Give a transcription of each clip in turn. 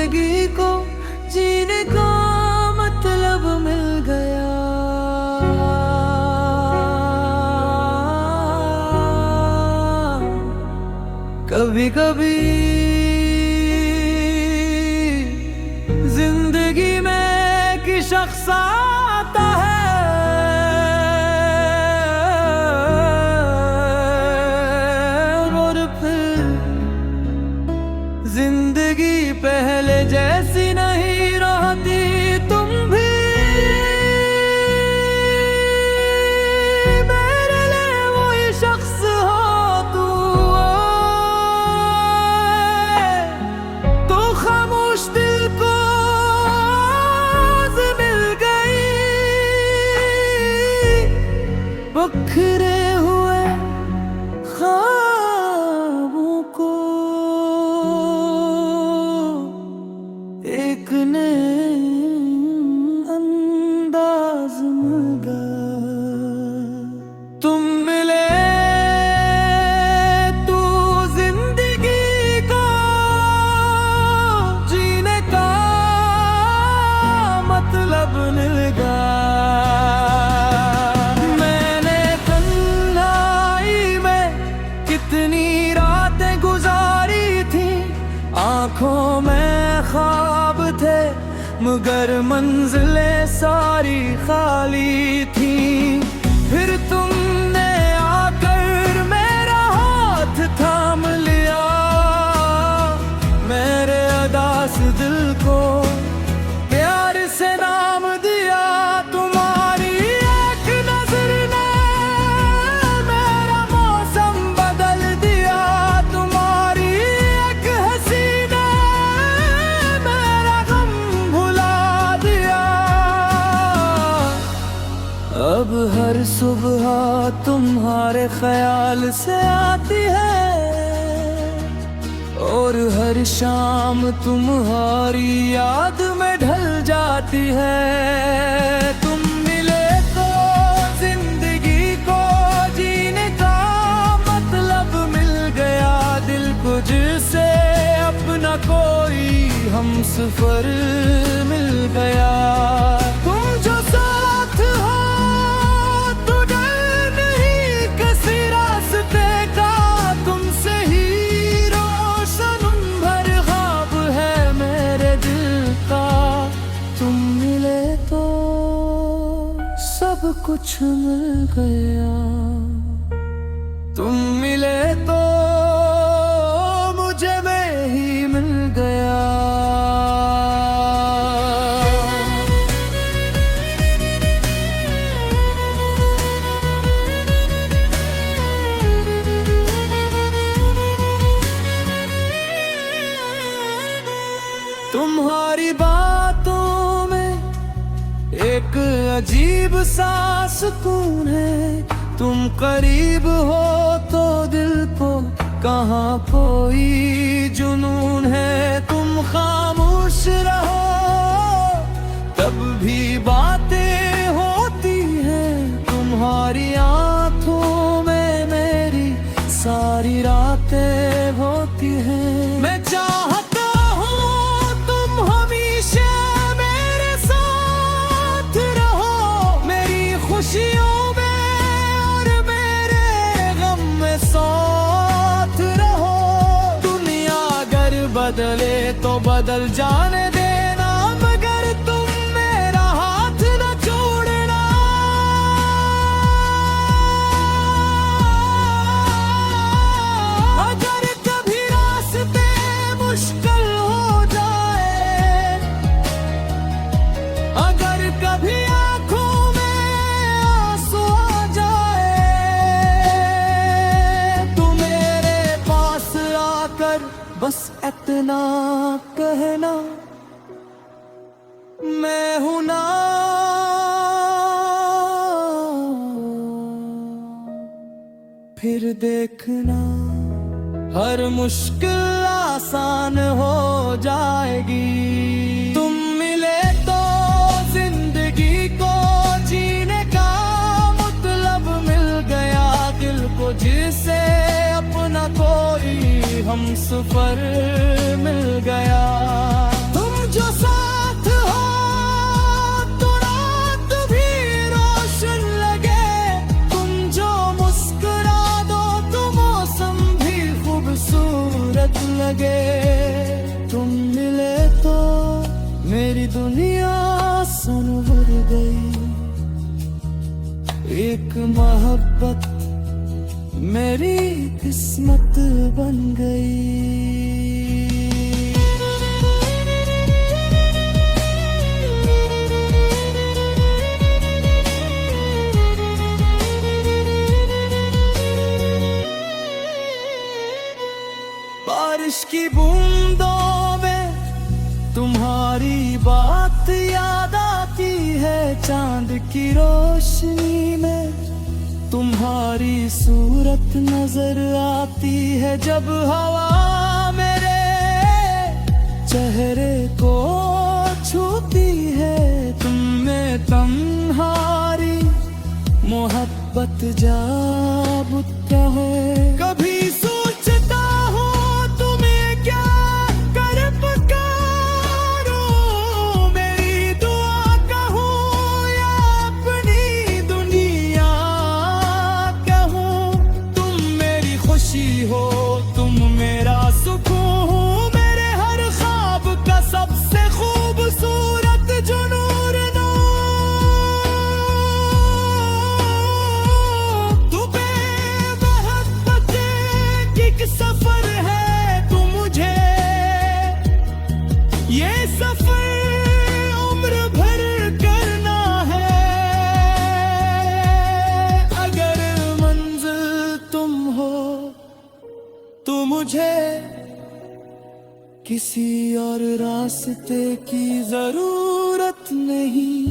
जिंदगी को जीने का मतलब मिल गया। कभी कभी जिंदगी में एक शख्स आता है और फिर जिंदगी पहले जैसी नहीं रहती। तुम भी मेरे लिए वही शख्स हो, तो खामोश दिल को आज मिल गई। बिखरे हुए ख्वाबों को एक नए अंदाज मिल गया। तुम मिले तो जिंदगी को जीने का मतलब मिल गया। मैंने तन्हाई में कितनी रातें गुजारी थी, आंखों में ख्वाब थे मगर मंजिलें सारी खाली थी। फिर तुमने आकर मेरा हाथ थाम लिया, मेरे अदास दिल को प्यार से नाम दिया। तुम्हारी एक नजर ने मेरा मौसम बदल दिया, तुम्हारी एक हंसी ने मेरा गम भुला दिया। अब हर सुबह तुम्हारे ख्याल से आती है और हर शाम तुम्हारी याद में ढल जाती है। तुम मिले तो जिंदगी को जीने का मतलब मिल गया। दिल को जिसे अपना कोई हमसफर मिल गया। तुम जो साथ हो तो डर नहीं किसी रास्ते का, तुमसे ही रोशन भर ख्वाब है मेरे दिल का। तुम मिले तो सब कुछ मिल गया। तुम मिले तो मुझे मैं ही मिल गया। तुम्हारी बातों में एक अजीब सा सुकून है। तुम करीब हो तो दिल को कहाँ कोई जुनून है। तुम खामोश रहो तब भी बातें होती हैं, तुम्हारी आंखों में मेरी सारी रातें होती हैं। मैं चाहता हूँ तुम हमेशा मेरे साथ रहो, मेरी खुशियों में और मेरे गम में साथ रहो। दुनिया अगर बदले तो बदल जाने देना, मगर तुम मेरा हाथ न छोड़ना। अगर कभी रास्ते मुश्किल हो जाए, अगर कभी आंखों में आंसू आ जाए, तो मेरे पास आकर बस इतना कहना, मैं हूं ना। फिर देखना हर मुश्किल आसान हो जाएगी। तुम मिले तो जिंदगी को जीने का मतलब मिल गया। दिल को जिसे अपना कोई हमसफर मिल गया। लगे तुम मिले तो मेरी दुनिया संवर गई। एक मोहब्बत मेरी किस्मत बन गई। बारिश की बूंदों में तुम्हारी बात याद आती है, चांद की रोशनी में तुम्हारी सूरत नजर आती है। जब हवा मेरे चेहरे को छूती है, तुम में तन्हारी मोहब्बत जाबता है। कभी सोचता हूँ तुम्हें क्या कर पुकारो, मेरी दुआ कहूँ या अपनी दुनिया कहूँ। तुम मेरी खुशी हो, तुम मेरा सुकून हो, मेरे हर ख्वाब का सबसे खूबसूरत जुनूर नो। तू बेमोहब्बत एक सफर है, तू मुझे ये सफर उम्र भर करना है। अगर मंजिल तुम हो तो मुझे किसी और रास्ते की जरूरत नहीं।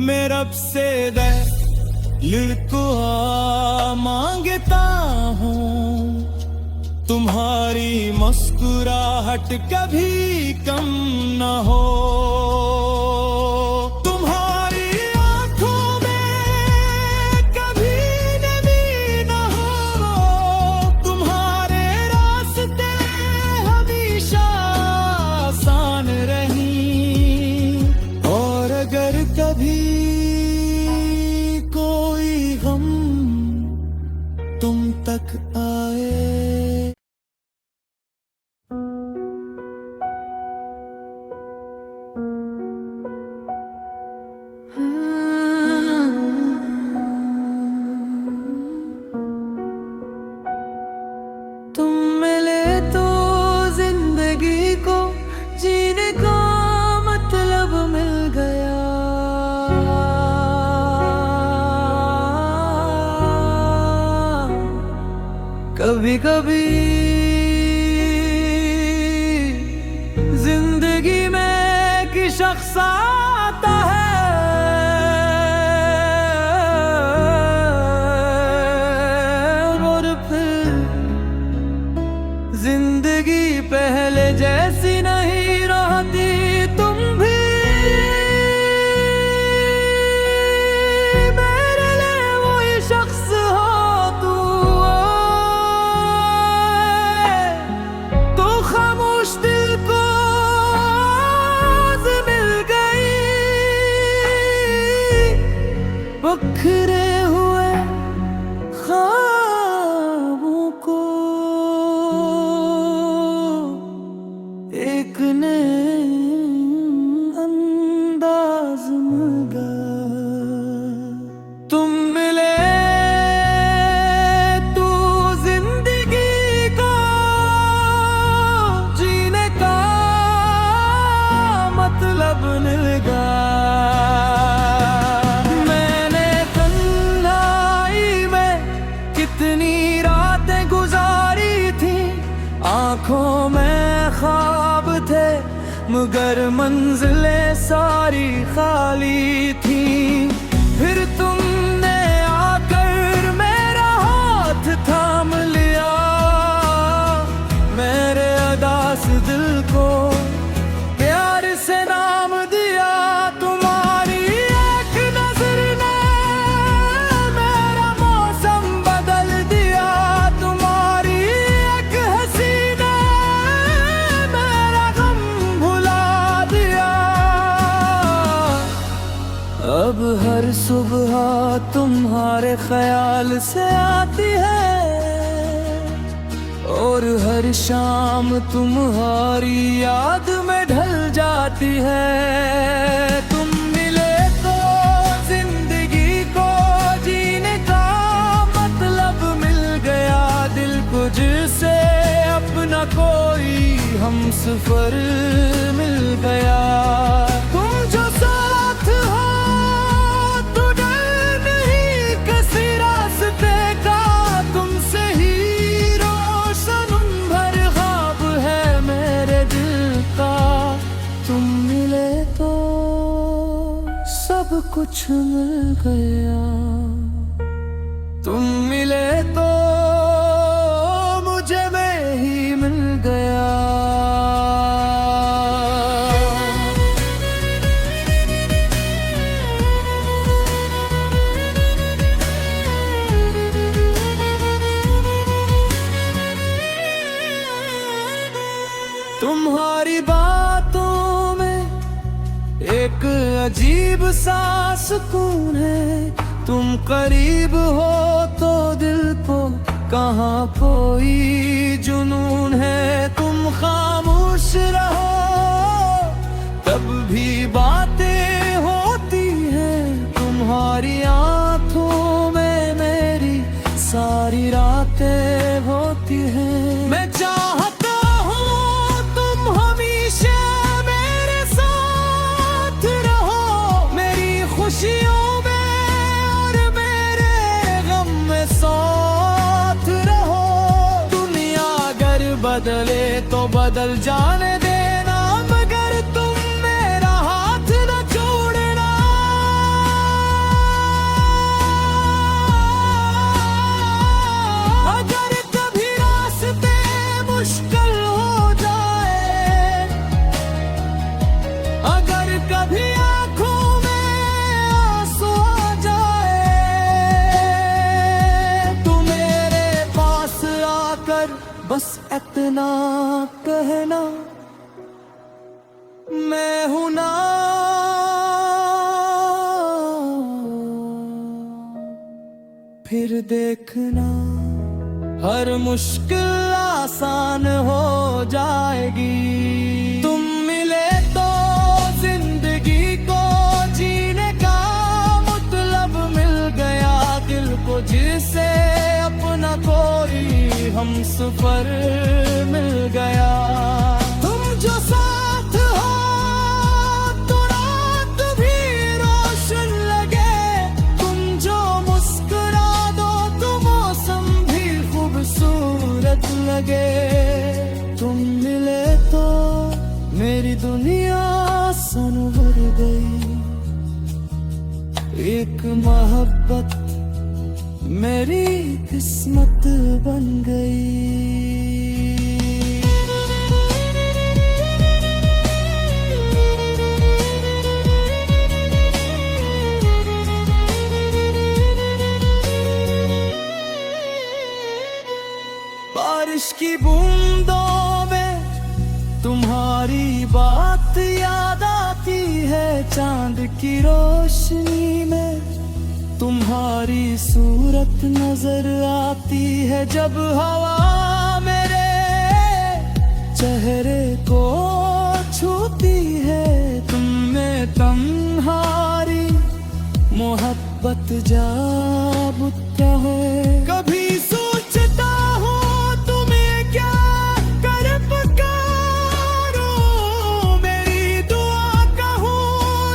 मैं रब से दिल को मांगता हूँ, तुम्हारी मुस्कुराहट कभी कम न हो। तुम्हारी आंखों में कभी नमी न हो, तुम्हारे रास्ते हमेशा आसान रही। और अगर कभी कोई गम तुम तक आए, तुम मिले तो जिंदगी को जीने का मतलब मिल गया। कभी कभी जिंदगी में एक शख्स आता है, और फिर जिंदगी पहले जैसी नहीं रहती। तुम भी मेरे लिए वही शख्स हो, तो खामोश दिल को आज मिल गई। बखरे हुए ख्वाबों को एक नए अंदाज मिला। तुम मिले तो जिंदगी को जीने का मतलब मिल गया। मैंने तन्हाई में कितनी रातें गुजारी थी, आंखों में ख्वाब थे मगर मंजिलें सारी खाली थी। फिर तुमने आकर मेरा हाथ थाम लिया, मेरे अदास दिल को प्यार से नाम दिया। तुम्हारी एक नजर ने मेरा मौसम बदल दिया, तुम्हारी एक हंसी ने मेरा गम भुला दिया। अब हर सुबह तुम्हारे ख्याल से आती है, और और हर शाम तुम्हारी याद में ढल जाती है। तुम मिले तो जिंदगी को जीने का मतलब मिल गया, दिल को जिसे अपना कोई हमसफर मिल गया। तुम जो साथ हो तो डर नहीं किसी रास्ते का, तुमसे ही रोशन भर ख्वाब है मेरे दिल का। तुम मिले तो सब कुछ मिल गया, तुम मिले तो मुझे मैं ही मिल गया। तुम्हारी बातों में एक अजीब सा सुकून है, तुम करीब हो तो दिल को कहाँ कोई जुनून है। तुम खामोश रहो तब भी बातें होती हैं, तुम्हारी आंखों में मेरी सारी रातें होती हैं। मैं चाहता हूँ तुम हमेशा मेरे साथ रहो, मेरी खुशियों में और मेरे गम में साथ रहो। दुनिया अगर बदले तो बदल जाने देना, मगर तुम मेरा हाथ न छोड़ना। अगर कभी रास्ते मुश्किल हो जाए, अगर कभी आंखों में आंसू आ जाए, तो मेरे पास आकर बस इतना कहना, मैं हूं ना। फिर देखना हर मुश्किल आसान हो जाएगी। तुम मिले तो जिंदगी को जीने का मतलब मिल गया, दिल को जिसे अपना कोई हमसफर मिल गया। तुम जो साथ हो तो रात भी रोशन लगे, तुम जो मुस्कुरा दो तो मौसम भी खूबसूरत लगे। तुम मिले तो मेरी दुनिया संवर गई, एक मोहब्बत मेरी किस्मत बन गई। बारिश की बूंदों में तुम्हारी बात याद आती है, चांद की रोशनी में तुम्हारी सूरत नजर आती है। जब हवा मेरे चेहरे को छूती है, तुम में तन्हारी मोहब्बत जाबुता है। कभी सोचता हूँ तुम्हें क्या कर पुकारो, मेरी दुआ कहूँ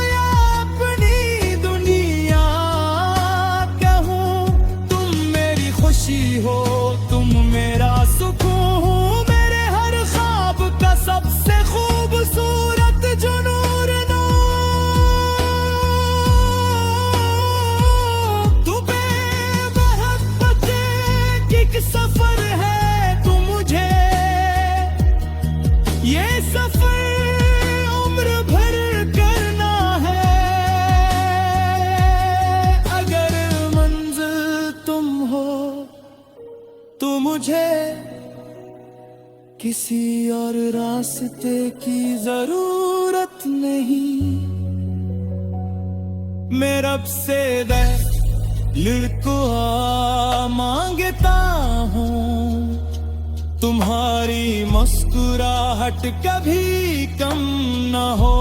या अपनी दुनिया कहूँ। तुम मेरी खुशी हो, तुम मेरा सुकून हो, मेरे हर ख्वाब का सबसे खूबसूरत जुनूर नो। तू बेमोहब्बत एक सफर है, तू मुझे ये सफर उम्र भर करना है। अगर मंजिल तुम हो तो मुझे किसी और रास्ते की जरूरत नहीं। मैं रब से दिल को मांगता हूँ, तुम्हारी मुस्कुराहट कभी कम न हो,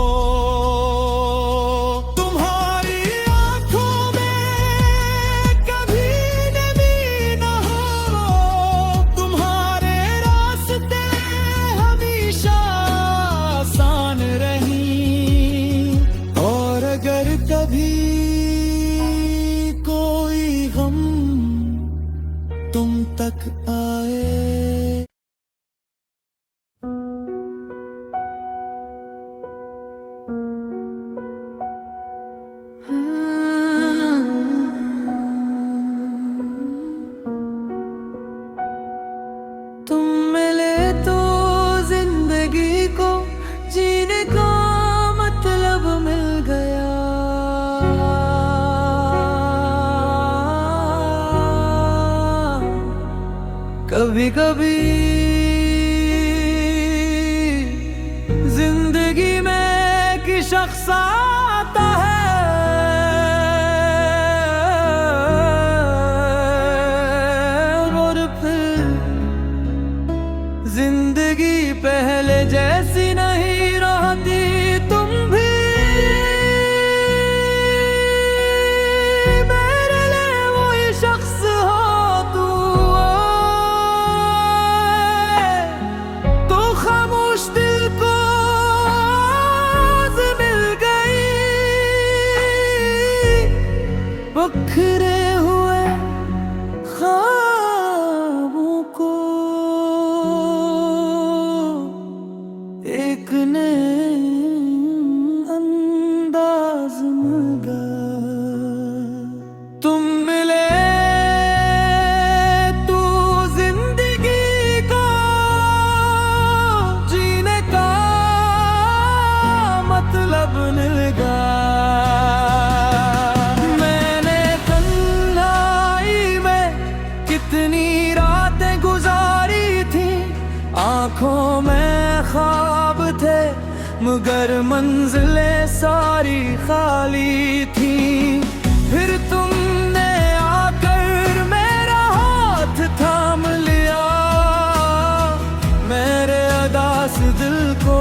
तुम्हारी आंखों में कभी नमी न हो, तुम्हारे रास्ते हमेशा आसान रहीं। और अगर कभी कोई गम तुम तक आए, तुम मिले तो जिंदगी को जीने का मतलब मिल गया। कभी कभी जिंदगी में एक शख्स आता है, और फिर जिंदगी पहले जैसी नहीं रहती। तुम भी मेरे लिए वही शख्स हो, तू खामोश दिल को आज मिल गई। बिखरे हुए ख्वाबों को एक नए अंदाज मिला। तुम मिले तो जिंदगी को जीने का मतलब मिल गया। मैंने तन्हाई में कितनी रातें गुजारी थी, आंखों में ख्वाब थे मगर मंजिलें सारी खाली थी। फिर तुमने आकर मेरा हाथ थाम लिया, मेरे अदास दिल को